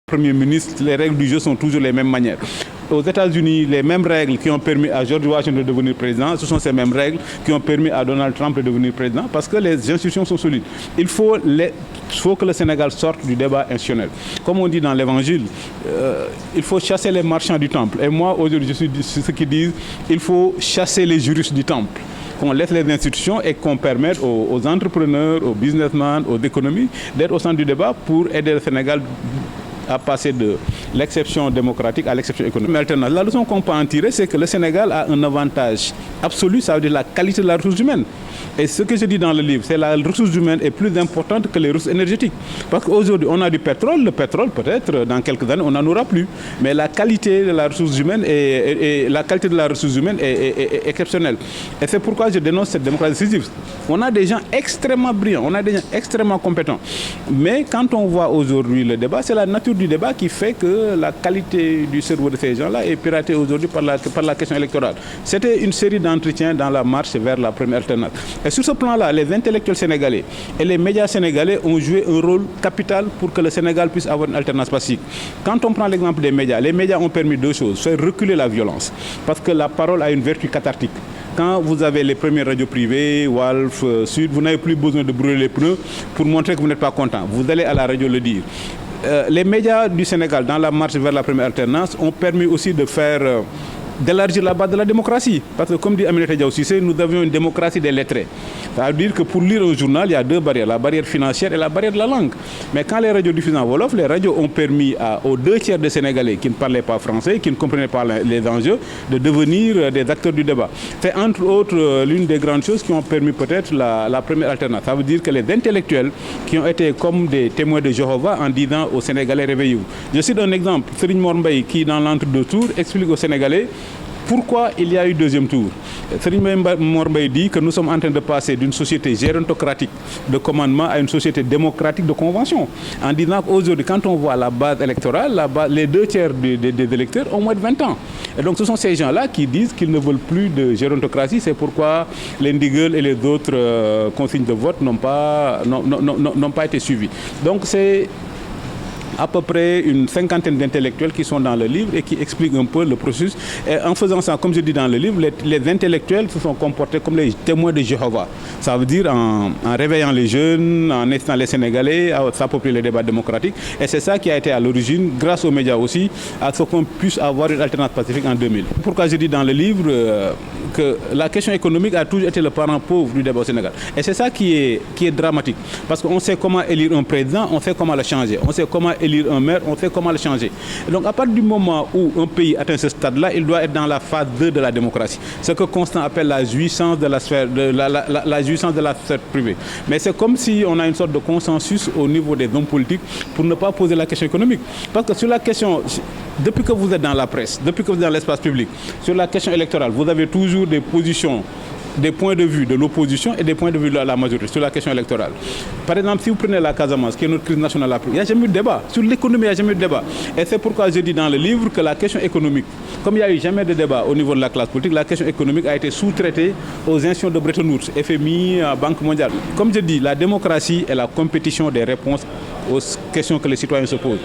Premier ministre, les règles du jeu sont toujours les mêmes manières. Aux États-Unis, les mêmes règles qui ont permis à George Washington de devenir président, ce sont ces mêmes règles qui ont permis à Donald Trump de devenir président parce que les institutions sont solides. Il faut que le Sénégal sorte du débat institutionnel. Comme on dit dans l'Évangile, il faut chasser les marchands du temple. Et moi, aujourd'hui, je suis ceux qui disent qu'il faut chasser les juristes du temple. Qu'on laisse les institutions et qu'on permette aux entrepreneurs, aux businessmen, aux économies d'être au centre du débat pour aider le Sénégal à passer de l'exception démocratique à l'exception économique. La leçon qu'on peut en tirer, c'est que le Sénégal a un avantage absolu, ça veut dire la qualité de la ressource humaine. Et ce que je dis dans le livre, c'est que la ressource humaine est plus importante que les ressources énergétiques. Parce qu'aujourd'hui, on a du pétrole, le pétrole, peut-être, dans quelques années, on n'en aura plus. Mais la qualité de la ressource humaine est exceptionnelle. Et c'est pourquoi je dénonce cette démocratie décisive. On a des gens extrêmement brillants, on a des gens extrêmement compétents. Mais quand on voit aujourd'hui le débat, c'est la nature du débat qui fait que la qualité du cerveau de ces gens-là est piratée aujourd'hui par la question électorale. C'était une série d'entretiens dans la marche vers la première alternance. Et sur ce plan-là, les intellectuels sénégalais et les médias sénégalais ont joué un rôle capital pour que le Sénégal puisse avoir une alternance pacifique. Quand on prend l'exemple des médias, les médias ont permis deux choses. Faire reculer la violence, parce que la parole a une vertu cathartique. Quand vous avez les premières radios privées, Walf, Sud, vous n'avez plus besoin de brûler les pneus pour montrer que vous n'êtes pas content. Vous allez à la radio le dire. Les médias du Sénégal, dans la marche vers la première alternance, ont permis aussi d'élargir la base de la démocratie. Parce que comme dit Aminata Diaw Cissé, nous avions une démocratie des lettrés. Ça veut dire que pour lire un journal, il y a deux barrières, la barrière financière et la barrière de la langue. Mais quand les radios diffusent en Wolof, les radios ont permis aux 2/3 des Sénégalais qui ne parlaient pas français, qui ne comprenaient pas les enjeux, de devenir des acteurs du débat. C'est entre autres l'une des grandes choses qui ont permis peut-être la première alternance. Ça veut dire que les intellectuels qui ont été comme des témoins de Jéhovah en disant aux Sénégalais, réveillez-vous. Je cite un exemple, Serigne Mor Mbaye qui dans l'entre-deux tours explique aux Sénégalais pourquoi il y a eu deuxième tour. Serigne Mor Mbaye dit que nous sommes en train de passer d'une société gérontocratique de commandement à une société démocratique de convention. En disant qu'aujourd'hui, quand on voit la base électorale, les 2/3 des électeurs ont moins de 20 ans. Et donc ce sont ces gens-là qui disent qu'ils ne veulent plus de gérontocratie. C'est pourquoi les Ndigel et les autres consignes de vote n'ont pas été suivies. Donc c'est à peu près une cinquantaine d'intellectuels qui sont dans le livre et qui expliquent un peu le processus. Et en faisant ça, comme je dis dans le livre, les intellectuels se sont comportés comme les témoins de Jéhovah. Ça veut dire en réveillant les jeunes, en incitant les Sénégalais à s'approprier les débats démocratiques. Et c'est ça qui a été à l'origine, grâce aux médias aussi, à ce qu'on puisse avoir une alternance pacifique en 2000. Pourquoi je dis dans le livre que la question économique a toujours été le parent pauvre du débat au Sénégal. Et c'est ça qui est dramatique. Parce qu'on sait comment élire un président, on sait comment le changer. On sait comment élire un maire, on sait comment le changer. Et donc à partir du moment où un pays atteint ce stade-là, il doit être dans la phase 2 de la démocratie. Ce que Constant appelle la jouissance de la sphère, la jouissance de la sphère privée. Mais c'est comme si on a une sorte de consensus au niveau des hommes politiques pour ne pas poser la question économique. Parce que sur la question, depuis que vous êtes dans la presse, depuis que vous êtes dans l'espace public, sur la question électorale, vous avez toujours des positions, des points de vue de l'opposition et des points de vue de la majorité sur la question électorale. Par exemple, si vous prenez la Casamance, qui est notre crise nationale, il n'y a jamais eu de débat. Sur l'économie, il n'y a jamais eu de débat. Et c'est pourquoi je dis dans le livre que la question économique, comme il n'y a eu jamais de débat au niveau de la classe politique, la question économique a été sous-traitée aux institutions de Bretton Woods, FMI, Banque mondiale. Comme je dis, la démocratie est la compétition des réponses aux questions que les citoyens se posent.